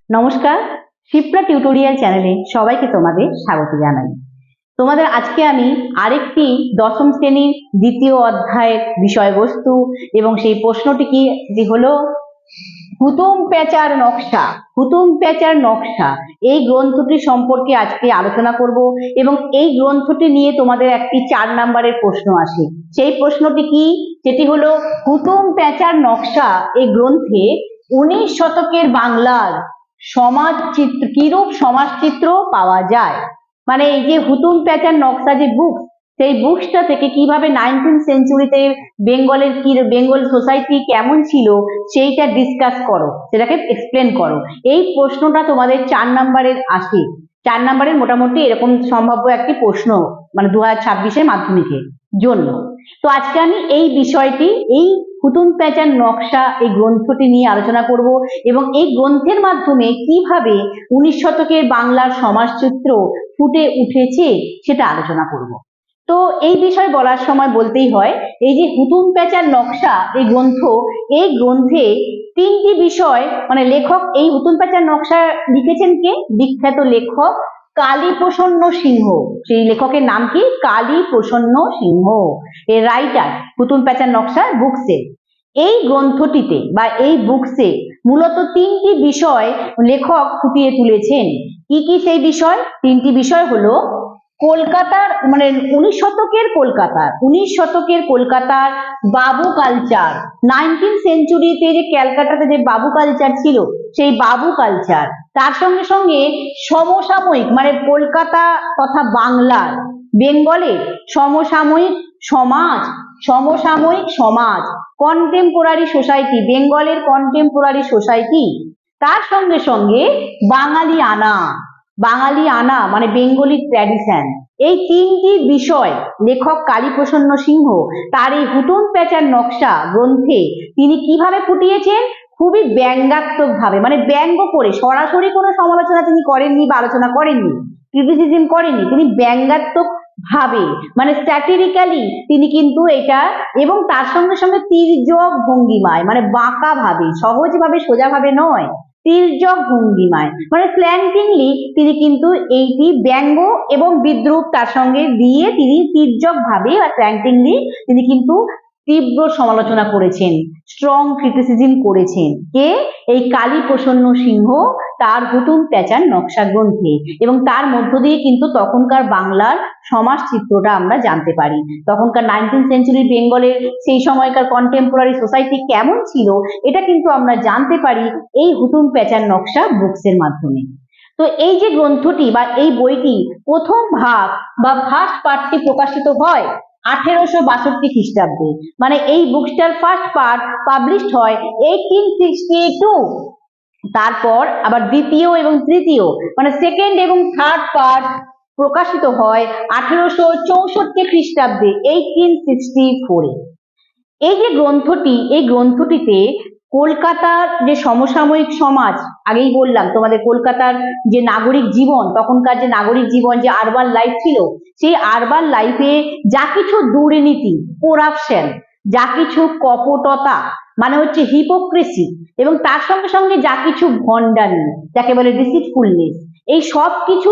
নমস্কার, শিপ্রা টিউটোরিয়াল চ্যানেলে সবাইকে তোমাদের স্বাগত জানাই। তোমাদের আজকে আমি আরেকটি দশম শ্রেণীর দ্বিতীয় অধ্যায়ের বিষয়বস্তু এবং সেই প্রশ্নটি কি হলো হুতুম প্যাঁচার নকশা। হুতুম প্যাঁচার নকশা এই গ্রন্থটি সম্পর্কে আজকে আলোচনা করব এবং এই গ্রন্থটি নিয়ে তোমাদের একটি 4 নম্বরের প্রশ্ন আসে। সেই প্রশ্নটি কি, যেটি হলো হুতুম প্যাঁচার নকশা এই গ্রন্থে 19 শতকের বাংলার সমাজ চিত্র কিরূপ সমাজচিত্র পাওয়া যায়। মানে এই যে হুতুম প্যাঁচার নকশা যে বুকস, সেই বুকসটা থেকে কিভাবে 19th সেঞ্চুরিতে বেঙ্গল সোসাইটি কেমন ছিল সেইটা ডিসকাস করো, সেটাকে এক্সপ্লেন করো। এই প্রশ্নটা তোমাদের 4 নম্বরের আসে। 4 নম্বরের মোটামুটি এরকম সম্ভাব্য একটি প্রশ্ন, মানে 2026-এর মাধ্যমিকের জন্য। তো আজকে আমি এই বিষয়টি, এই হুতুম প্যাঁচার নকশা এই গ্রন্থটি নিয়ে আলোচনা করব এবং এই গ্রন্থের মাধ্যমে কিভাবে 19 শতকের বাংলার সমাজচিত্র ফুটে উঠেছে সেটা আলোচনা করব। তো এই বিষয় বলার সময় বলতেই হয়, এই যে হুতুম প্যাঁচার নকশা এই গ্রন্থে 3টি বিষয়, মানে লেখক এই হুতুম প্যাঁচার নকশা লিখেছেন কে? বিখ্যাত লেখক কালীপ্রসন্ন সিংহ। সেই লেখকের নাম কি? কালীপ্রসন্ন সিংহ, এর রাইটার হুতুম প্যাঁচার নকশা বুকসে। এই গ্রন্থটিতে বা এই বুকসে মূলত 3টি বিষয় লেখক ফুটিয়ে তুলেছেন। কি কি সেই বিষয়? 3টি বিষয় হলো কলকাতার, মানে 19 শতকের কলকাতার বাবু কালচার। 19th সেঞ্চুরিতে যে ক্যালকাটাতে যে বাবু কালচার ছিল, সেই বাবু কালচার, তার সঙ্গে সঙ্গে সমসাময়িক, মানে কলকাতা তথা বাংলার বেঙ্গলের সমসাময়িক সমাজ কন্টেম্পোরারি সোসাইটি, বেঙ্গলের কন্টেম্পোরারি সোসাইটি, তার সঙ্গে সঙ্গে বাঙালি আনা মানে বেঙ্গলি ট্র্যাডিশন। এই 3টি বিষয় লেখক কালীপ্রসন্ন সিংহ তার এই হুতুম প্যাঁচার নকশা গ্রন্থে তিনি কিভাবে ফুটিয়েছেন? খুবই ব্যঙ্গাত্মক ভাবে, মানে ব্যঙ্গ করে, সরাসরি কোনো সমালোচনা তিনি করেননি বা আলোচনা করেননি, ক্রিটিসিজম করেননি, তিনি ব্যঙ্গাত্মক ভাবে, মানে স্যাটিরিক্যালি তিনি কিন্তু এটা, এবং তার সঙ্গে সঙ্গে তির্যক ভঙ্গিমায়, মানে বাঁকা ভাবে, সহজ ভাবে সোজা ভাবে নয়, তির্যক ভঙ্গিমায়, মানে স্ল্যান্টিংলি তিনি কিন্তু এইটি ব্যঙ্গ এবং বিদ্রুপ তার সঙ্গে দিয়ে তিনি তির্যক ভাবে বা স্ল্যান্টিংলি তিনি কিন্তু তীব্র সমালোচনা করেছেন, স্ট্রং ক্রিটিসিজম করেছেন। কে? এই কালীপ্রসন্ন সিংহ তার হুতুম প্যাঁচার নকশা গ্রন্থে। এবং তার মধ্য দিয়ে কিন্তু তখনকার বাংলার সমাজ চিত্রটা আমরা জানতে পারি। তখনকার 19th সেঞ্চুরি বেঙ্গলের সেই সময়কার কন্টেম্পোরারি সোসাইটি কেমন ছিল এটা কিন্তু আমরা জানতে পারি এই হুতুম প্যাঁচার নকশা বুকসের মাধ্যমে। তো এই যে গ্রন্থটি বা এই বইটি প্রথম ভাগ বা ফার্স্ট পার্টটি প্রকাশিত হয় 1862 খ্রিস্টাব্দে, মানে এই বুকটার ফার্স্ট পার্ট পাবলিশড হয় 1862। তারপর আবার দ্বিতীয় এবং তৃতীয়, মানে সেকেন্ড এবং থার্ড পার্ট প্রকাশিত হয় 1864 খ্রিস্টাব্দে, 1864-এ। এই যে গ্রন্থটি, এই গ্রন্থটিতে কলকাতার যে সমসাময়িক সমাজ, আগেই বললাম তোমাদের, কলকাতার যে নাগরিক জীবন, তখনকার যে নাগরিক জীবন, যে আরবান লাইফ ছিল, সেই আরবান লাইফে যা কিছু দুর্নীতি, করাপশন, যা কিছু কপটতা, মানে হচ্ছে হিপোক্রেসি, এবং তার সঙ্গে সঙ্গে যা কিছু ভণ্ডামি, যাকে বলে ডিসিটফুলনেস, এই সব কিছু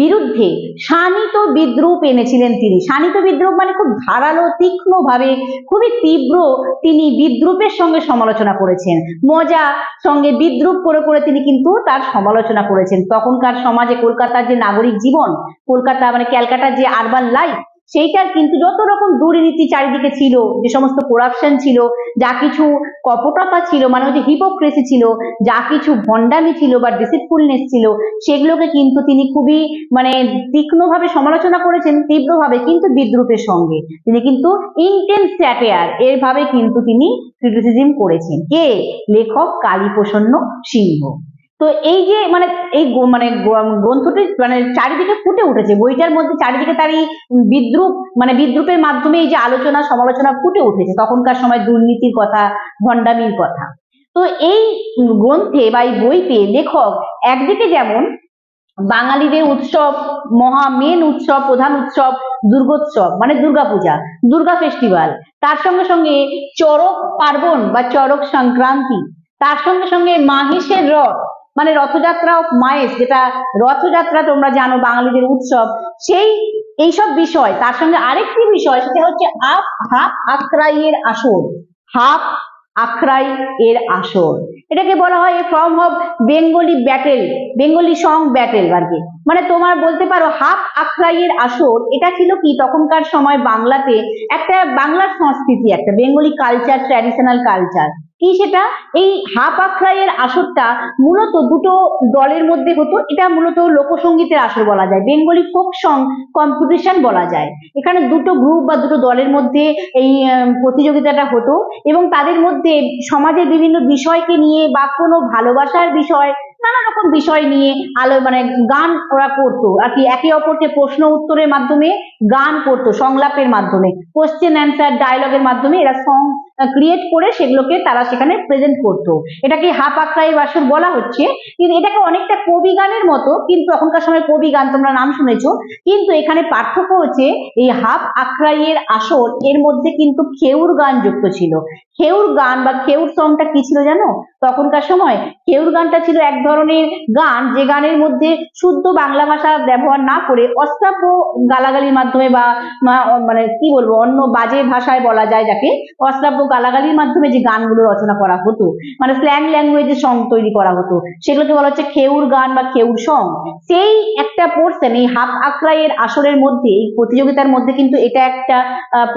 বিরুদ্ধে শানিত বিদ্রুপ এনেছিলেন তিনি। শানিত বিদ্রুপ মানে খুব ধারালো, তীক্ষ্ণ ভাবে, খুবই তীব্র তিনি বিদ্রুপের সঙ্গে সমালোচনা করেছেন। মজা সঙ্গে বিদ্রুপ করে করে তিনি কিন্তু তার সমালোচনা করেছেন। তখনকার সমাজে কলকাতার যে নাগরিক জীবন, কলকাতা মানে ক্যালকাটার যে আরবান লাইফ, সেইটার কিন্তু যত রকম দুর্নীতি চারিদিকে ছিল, যে সমস্ত করাপশন ছিল, যা কিছু কপটতা ছিল, মানে হচ্ছে হিপোক্রেসি ছিল, যা কিছু ভণ্ডামি ছিল বা ডিসিটফুলনেস ছিল, সেগুলোকে কিন্তু তিনি খুবই, মানে তীক্ষ্ণভাবে সমালোচনা করেছেন, তীব্রভাবে, কিন্তু বিদ্রুপের সঙ্গে তিনি কিন্তু ইন্টেন্স স্যাটায়ার এর ভাবে কিন্তু তিনি ক্রিটিসিজম করেছেন। কে? লেখক কালীপ্রসন্ন সিংহ। তো এই যে গ্রন্থটি মানে চারিদিকে ফুটে উঠেছে, বইটার মধ্যে চারিদিকে তার এই বিদ্রুপ, মানে বিদ্রুপের মাধ্যমে এই যে আলোচনা সমালোচনা ফুটে উঠেছে তখনকার সময় দুর্নীতির কথা, ভণ্ডামির কথা। তো এই গ্রন্থে বা এই বইতে লেখক একদিকে যেমন বাঙালিদের উৎসব, মেন উৎসব, প্রধান উৎসব দুর্গোৎসব, মানে দুর্গাপূজা, দুর্গা ফেস্টিভ্যাল, তার সঙ্গে সঙ্গে চড়ক পার্বণ বা চড়ক সংক্রান্তি, তার সঙ্গে সঙ্গে মাহেশের রথ, মানে রথযাত্রা অফ মায়েস, যেটা রথযাত্রা তোমরা জানো বাঙালিদের উৎসব, সেই এইসব বিষয়, তার সঙ্গে আরেকটি বিষয় সেটা হচ্ছে হাফ আখড়াইয়ের আসর। হাফ আখড়াই এর আসর, এটাকে বলা হয় form of Bengali battle, Bengali song battle আর কি। মানে তোমার বলতে পারো হাফ আখড়াইয়ের আসর, এটা ছিল কি তখনকার সময় বাংলাতে একটা বাংলার সংস্কৃতি, একটা বেঙ্গলি কালচার, ট্র্যাডিশনাল কালচার। কি সেটা? এই হাফ আখড়াইয়ের আসরটা মূলত দুটো দলের মধ্যে হতো। এটা মূলত লোকসঙ্গীতের আসর বলা যায়, বেঙ্গলি ফোক সং কম্পিটিশন বলা যায়। এখানে দুটো গ্রুপ বা দুটো দলের মধ্যে এই প্রতিযোগিতাটা হতো এবং তাদের মধ্যে সমাজের বিভিন্ন বিষয়কে নিয়ে বা কোনো ভালোবাসার বিষয়, নানা রকম বিষয় নিয়ে মানে গান ওরা করতো আর কি, একে অপরকে প্রশ্ন উত্তরের মাধ্যমে গান করতো, সংলাপের মাধ্যমে, কোশ্চেন অ্যান্সার ডায়লগের মাধ্যমে এরা সং ক্রিয়েট করে সেগুলোকে তারা সেখানে প্রেজেন্ট করতো। এটাকে হাফ আখড়াইয়ের আসর বলা হচ্ছে। কিন্তু এটাকে অনেকটা কবি গানের মতো, কিন্তু এখনকার সময় কবি গান তোমরা নাম শুনেছো, কিন্তু এখানে পার্থক্য হচ্ছে এই হাফ আখড়াইয়ের আসর এর মধ্যে কিন্তু খেউর গান যুক্ত ছিল। খেউর গান বা খেউর সংটা কি ছিল জানো? তখনকার সময় খেউর গানটা ছিল এক ধরনের গান, যে গানের মধ্যে শুদ্ধ বাংলা ভাষা ব্যবহার না করে অশ্রাব্য গালাগালির মাধ্যমে বা মানে কি বলবো, অন্য বাজে ভাষায় বলা যায় যাকে, অশ্রাব্য গালাগালির মাধ্যমে যে গানগুলো রচনা করা হতো, মানে স্ল্যাং ল্যাঙ্গুয়েজে সং তৈরি করা হতো, সেগুলোকে বলা হচ্ছে খেউর গান বা খেউর সং। সেই একটা পোর্শন এই হাফ আখড়াইয়ের আসরের মধ্যে, এই প্রতিযোগিতার মধ্যে কিন্তু এটা একটা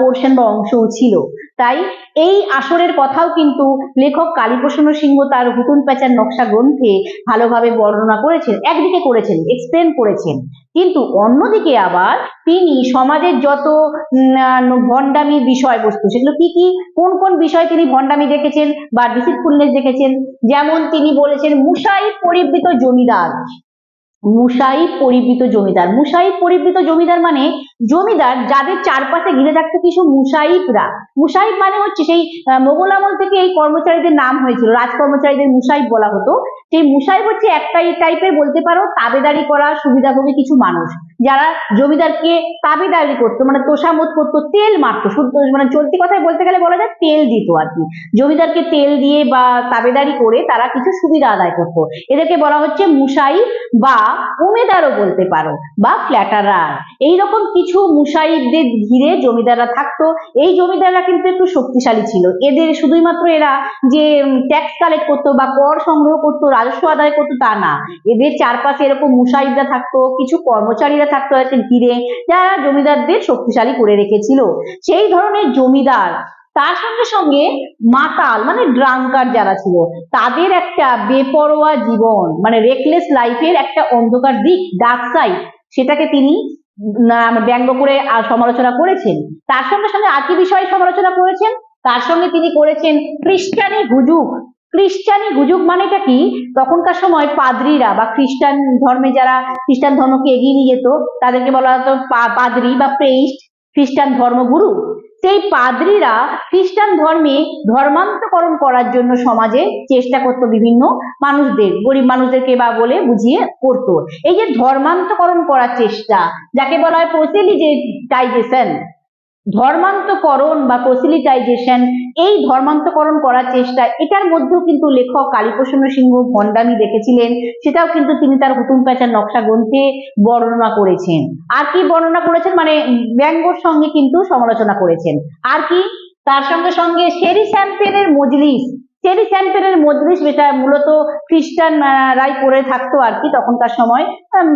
পোর্শন বা অংশও ছিল। তাই এই আসরের কথাও কিন্তু লেখক কালীপ্রসন্ন সিংহ তার হুতুম প্যাঁচার নকশা গ্রন্থে ভালোভাবে বর্ণনা করেছেন, একদিকে করেছেন, এক্সপ্লেন করেছেন, কিন্তু অন্যদিকে আবার তিনি সমাজের যত ভণ্ডামির বিষয়বস্তু, সেগুলো কি কি, কোন কোন বিষয় তিনি ভণ্ডামি দেখেছেন বা ডিসিটফুলনেস দেখেছেন, যেমন তিনি বলেছেন মুসাই পরিবৃত জমিদার। মুসাইব পরিবৃত জমিদার, মুসাইব পরিবৃত জমিদার মানে জমিদার যাদের চারপাশে ঘিরে থাকতো কিছু মুসাইবরা। মুসাইব মানে হচ্ছে সেই মোগল আমল থেকে এই কর্মচারীদের নাম হয়েছিল, রাজ কর্মচারীদের মুসাইব বলা হতো। সেই মুসাইব হচ্ছে একটাই টাইপের বলতে পারো তাবেদারি করা সুবিধাভোগী কিছু মানুষ, যারা জমিদারকে তাবেদারি করতো, মানে তোষামত করতো, তেল মারতো, শুদ্ধ মানে চলতি কথায় বলতে গেলে বলা যায় তেল দিত আর কি। জমিদারকে তেল দিয়ে বা তাবেদারি করে তারা কিছু সুবিধা আদায় করতো, এদেরকে বলা হচ্ছে মুসাইব বা উমেদারও বলতে পারো, বা ফ্ল্যাটারার। এইরকম কিছু মুসাইবদের ঘিরে জমিদাররা থাকতো। এই জমিদাররা কিন্তু একটু শক্তিশালী ছিল। এদের শুধুমাত্র এরা যে ট্যাক্স কালেক্ট করতো বা কর সংগ্রহ করতো, রাজস্ব আদায় করতো তা না, এদের চারপাশে এরকম মুসাইবরা থাকতো, কিছু কর্মচারীরা থাকতো একে ঘিরে, যারা জমিদারদের শক্তিশালী করে রেখেছিল। সেই ধরনের জমিদার, তার সঙ্গে সঙ্গে মাতাল মানে ড্রাঙ্কার যারা ছিল, তাদের একটা বেপরোয়া জীবন, মানে রেকলেস লাইফের একটা অন্ধকার দিক, ডার্ক সাইড, সেটাকে তিনি ব্যঙ্গ করে সমালোচনা করেছেন। তার সঙ্গে সঙ্গে আর কি বিষয়ে সমালোচনা করেছেন? তার সঙ্গে তিনি করেছেন খ্রিস্টানি হুজুগ। খ্রিস্টানি হুজুগ মানেটা কি? তখনকার সময় পাদ্রীরা বা খ্রিস্টান ধর্মে যারা খ্রিস্টান ধর্মকে এগিয়ে নিয়ে যেত, তাদেরকে বলা হতো পাদ্রী বা প্রেইস্ট, খ্রিস্টান ধর্মগুরু। সেই পাদ্রীরা খ্রিস্টান ধর্মে ধর্মান্তকরণ করার জন্য সমাজে চেষ্টা করতো, বিভিন্ন মানুষদের, গরিব মানুষদেরকে বা বলে বুঝিয়ে করতো। এই যে ধর্মান্তকরণ করার চেষ্টা, যাকে বলা হয় প্রসেলিটাইজেশন, ধর্মান্তকরণ বা প্রসিলিটাইজেশন, এই ধর্মান্তকরণ করার চেষ্টা, এটার মধ্যেও কিন্তু লেখক কালীপ্রসন্ন সিংহ ভণ্ডামি দেখেছিলেন। সেটাও কিন্তু তিনি তার হুতুম প্যাঁচার নকশা গ্রন্থে বর্ণনা করেছেন। আর কি বর্ণনা করেছেন? মানে ব্যঙ্গর সঙ্গে কিন্তু সমালোচনা করেছেন। আর কি? তার সঙ্গে সঙ্গে শেরি স্যাম্পেনের মজলিস, শেরি স্যাম্পেনের মজলিস, যেটা মূলত খ্রিস্টান রাই করে থাকতো আর কি তখনকার সময়,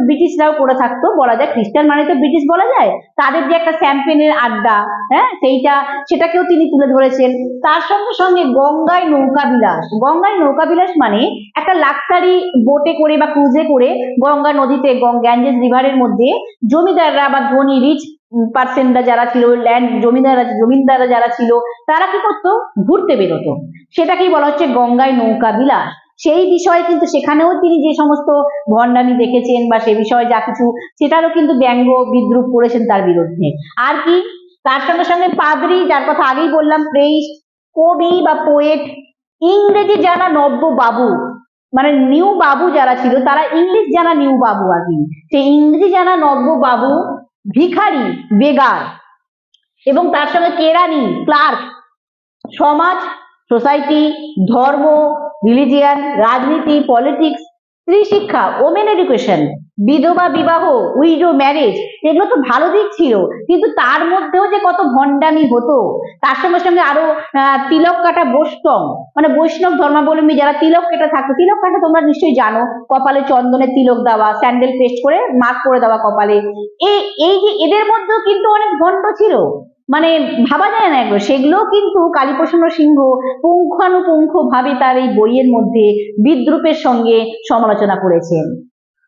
ব্রিটিশরাও করে থাকতো, বলা যায় খ্রিস্টান মানে তো ব্রিটিশ বলা যায়। তাদের যে একটা স্যাম্পেনের আড্ডা, হ্যাঁ, সেটাকেও তিনি তুলে ধরেছেন। তার সঙ্গে সঙ্গে গঙ্গায় নৌকা বিলাস, গঙ্গায় নৌকা বিলাস মানে একটা লাক্সারি বোটে করে বা ক্রুজে করে গঙ্গা নদীতে, গ্যাঞ্জেস রিভারের মধ্যে জমিদাররা বা ধনী রিচ পার্সেন্টরা যারা ছিল, ল্যান্ড জমিদাররা যারা ছিল, তারা কি করতো? ঘুরতে বেরোতো। সেটাকেই বলা হচ্ছে গঙ্গায় নৌকা বিলাস। সেই বিষয়ে কিন্তু সেখানেও তিনি যে সমস্ত ভণ্ডামি দেখেছেন বা সে বিষয়ে যা কিছু, সেটারও কিন্তু ব্যঙ্গ বিদ্রুপ করেছেন তার বিরুদ্ধে। আর কি? তার সঙ্গে সঙ্গে পাদ্রী, যার কথা আগেই বললাম, প্রেইস্ট, কবি বা পোয়েট, ইংরেজি জানা নব্য বাবু, মানে নিউ বাবু যারা ছিল, তারা ইংলিশ জানা নিউ বাবু আর কি, সেই ইংরেজি জানা নব্য বাবু, ভিখারি, বেগার, এবং তার সঙ্গে কেরানি, ক্লার্ক, সমাজ, সোসাইটি, ধর্ম, রিলিজিয়ান, রাজনীতি, পলিটিক্স, স্ত্রী শিক্ষা, ওমেন এডুকেশন, বিধবা বিবাহ, উইডো ম্যারেজ, এগুলো তো ভালো দিক ছিল, কিন্তু তার মধ্যেও যে কত ভণ্ডামি হতো। তার সঙ্গে সঙ্গে আরো তিলক কাটা বৈষ্ণব, মানে বৈষ্ণব ধর্মাবলম্বী যারা তিলক কেটে থাকতো, তিলক কাটা তোমরা নিশ্চয়ই জানো, কপালে চন্দনের তিলক দেওয়া, স্যান্ডেল পেস্ট করে মাস্ক করে দেওয়া কপালে, এই এই যে এদের মধ্যেও কিন্তু অনেক ভণ্ড ছিল, মানে ভাবা যায় না একবার। সেগুলো কিন্তু কালীপ্রসন্ন সিংহ পুঙ্খানুপুঙ্খ ভাবে তার এই বইয়ের মধ্যে বিদ্রূপের সঙ্গে সমালোচনা করেছেন।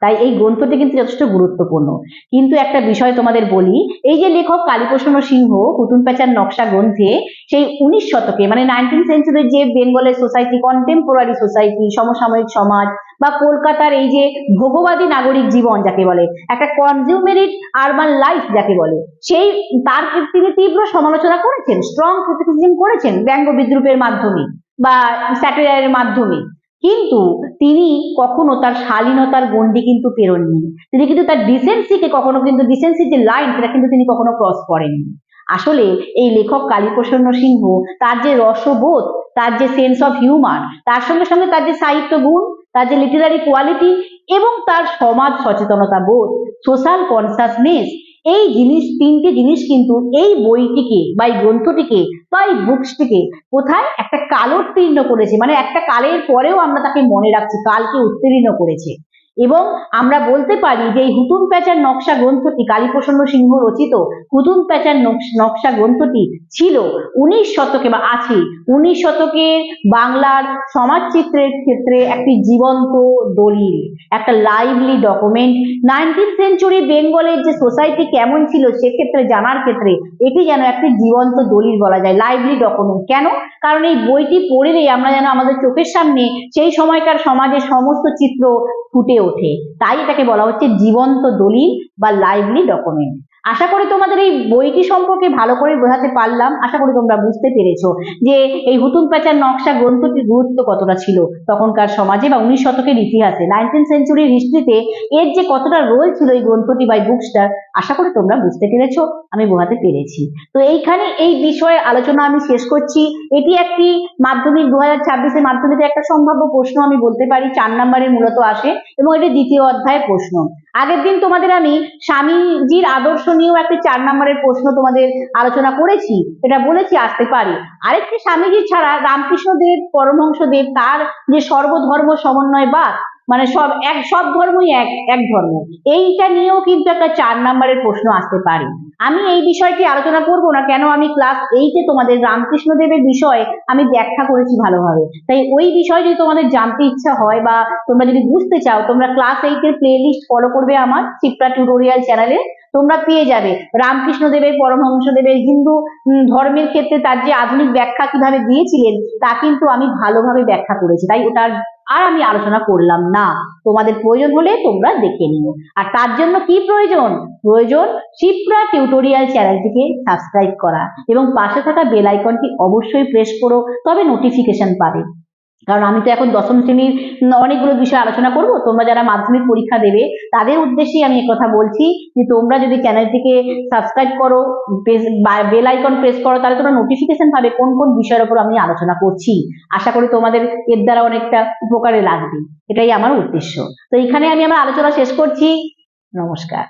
তাই এই গ্রন্থটি কিন্তু যথেষ্ট গুরুত্বপূর্ণ। কিন্তু একটা বিষয় তোমাদের বলি, এই যে লেখক কালীপ্রসন্ন সিংহ হুতুম প্যাঁচার নকশা গ্রন্থে সেই 19 শতকে মানে 19th সেঞ্চুরির যে বেঙ্গলের সোসাইটি, কন্টেম্পোরারি সোসাইটি, সমসাময়িক সমাজ, বা কলকাতার এই যে ভোগবাদী নাগরিক জীবন যাকে বলে, একটা কনজিউমেরিট আরবান লাইফ যাকে বলে, সেই তার তিনি তীব্র সমালোচনা করেছেন, স্ট্রং ক্রিটিসিজম করেছেন ব্যঙ্গ বিদ্রুপের মাধ্যমে বা স্যাটিরাইরের মাধ্যমে। কিন্তু তিনি কখনো তার শালীনতার গণ্ডি কিন্তু পেরোননি, তিনি কিন্তু তার ডিসেন্সিকে কখনো, কিন্তু ডিসেন্সির যে লাইন সেটা কিন্তু তিনি কখনো ক্রস করেননি। আসলে এই লেখক কালীপ্রসন্ন সিংহ তার যে রসবোধ, তার যে সেন্স অফ হিউমার, তার সঙ্গে সঙ্গে তার যে সাহিত্য গুণ, তার যে লিটারারি কোয়ালিটি এবং তার সমাজ সচেতনতা বোধ, সোশ্যাল কনসাসনেস, এই জিনিস, তিনটে জিনিস কিন্তু এই বইটিকে বা এই গ্রন্থটিকে বা এই বুকসটিকে কোথায় একটা কালোত্তীর্ণ করেছে, মানে একটা কালের পরেও আমরা তাকে মনে রাখছি, কালকে উত্তীর্ণ করেছে। এবং আমরা বলতে পারি যে এই হুতুম প্যাঁচার নকশা গ্রন্থটি, কালীপ্রসন্ন সিংহ রচিত হুতুম প্যাঁচার নকশা গ্রন্থটি ছিল 19 শতকে বা আছে 19 শতকের বাংলার সমাজচিত্রের ক্ষেত্রে একটি জীবন্ত দলিল, একটা লাইভলি ডকুমেন্ট। 19th সেঞ্চুরি বেঙ্গলের যে সোসাইটি কেমন ছিল সেক্ষেত্রে জানার ক্ষেত্রে এটি যেন একটি জীবন্ত দলিল বলা যায়, লাইভলি ডকুমেন্ট। কেন? কারণ এই বইটি পড়লেই আমরা যেন আমাদের চোখের সামনে সেই সময়কার সমাজের সমস্ত চিত্র ফুটে ওঠে, তাই এটাকে বলা হচ্ছে জীবন্ত দলিল বা লাইভলি ডকুমেন্ট। আশা করি তোমাদের এই বইটি সম্পর্কে ভালো করে বোঝাতে পারলাম, আশা করি তোমরা বুঝতে পেরেছো যে এই হুতুম প্যাঁচার নকশা গ্রন্থটির গুরুত্ব কতটা ছিল তখনকার সমাজে বা 19 শতকের ইতিহাসে, 19th সেঞ্চুরির হিস্ট্রিতে এর যে কতটা রোল ছিল এই গ্রন্থটি বা বুকসটার, আশা করি তোমরা বুঝতে পেরেছো, আমি বোঝাতে পেরেছি। তো এইখানে এই বিষয়ে আলোচনা আমি শেষ করছি। এটি একটি মাধ্যমিক 2026 মাধ্যমিকের একটা সম্ভাব্য প্রশ্ন আমি বলতে পারি, 4 নম্বরের মূলত আসে এবং এটি দ্বিতীয় অধ্যায়ের প্রশ্ন। আগের দিন তোমাদের আমি স্বামীজির আদর্শ নিয়েও একটি 4 নম্বরের প্রশ্ন তোমাদের আলোচনা করেছি, এটা বলেছি আসতে পারে। আরেকটি স্বামীজি ছাড়া রামকৃষ্ণদেব পরমহংসদেব তার যে সর্বধর্ম সমন্বয়বাদ, মানে সব ধর্মই এক ধর্ম, এইটা নিয়েও কিন্তু একটা 4 নম্বরের প্রশ্ন আসতে পারে। আমি এই বিষয়টি আলোচনা করব না, কেন আমি ক্লাস 8-এ তোমাদের রামকৃষ্ণদেবের বিষয়ে আমি ব্যাখ্যা করেছি ভালোভাবে, তাই ওই বিষয় যদি তোমাদের জানতে ইচ্ছা হয় বা তোমরা যদি বুঝতে চাও, তোমরা ক্লাস 8-এর প্লে লিস্ট ফলো করবে আমার শিপ্রা টিউটোরিয়াল চ্যানেলে, তোমরা পেয়ে যাবে রামকৃষ্ণদেবের পরমহংসদেবের হিন্দু ধর্মের ক্ষেত্রে তার যে আধুনিক ব্যাখ্যা কিভাবে দিয়েছিলেন তা কিন্তু আমি ভালোভাবে ব্যাখ্যা করেছি, তাই ওটার আর আমি আলোচনা করলাম না। তোমাদের প্রয়োজন হলে তোমরা দেখে নিও। আর তার জন্য কি প্রয়োজন? প্রয়োজন শিপ্রা টিউটোরিয়াল চ্যানেলটিকে সাবস্ক্রাইব করা এবং পাশে থাকা বেল আইকনটি অবশ্যই প্রেস করো, তবে নোটিফিকেশন পাবে। কারণ আমি তো এখন 10ম শ্রেণীর অনেকগুলো বিষয় আলোচনা করব, তোমরা যারা মাধ্যমিক পরীক্ষা দেবে তাদের উদ্দেশ্যেই আমি কথা বলছি যে তোমরা যদি চ্যানেলটিকে সাবস্ক্রাইব করো, বেল আইকন প্রেস করো, তাহলে তোমরা নোটিফিকেশন পাবে কোন কোন বিষয়ের উপর আমি আলোচনা করছি। আশা করি তোমাদের এর দ্বারা অনেকটা উপকারে লাগবে, এটাই আমার উদ্দেশ্য। তো এখানে আমি আমার আলোচনা শেষ করছি। নমস্কার।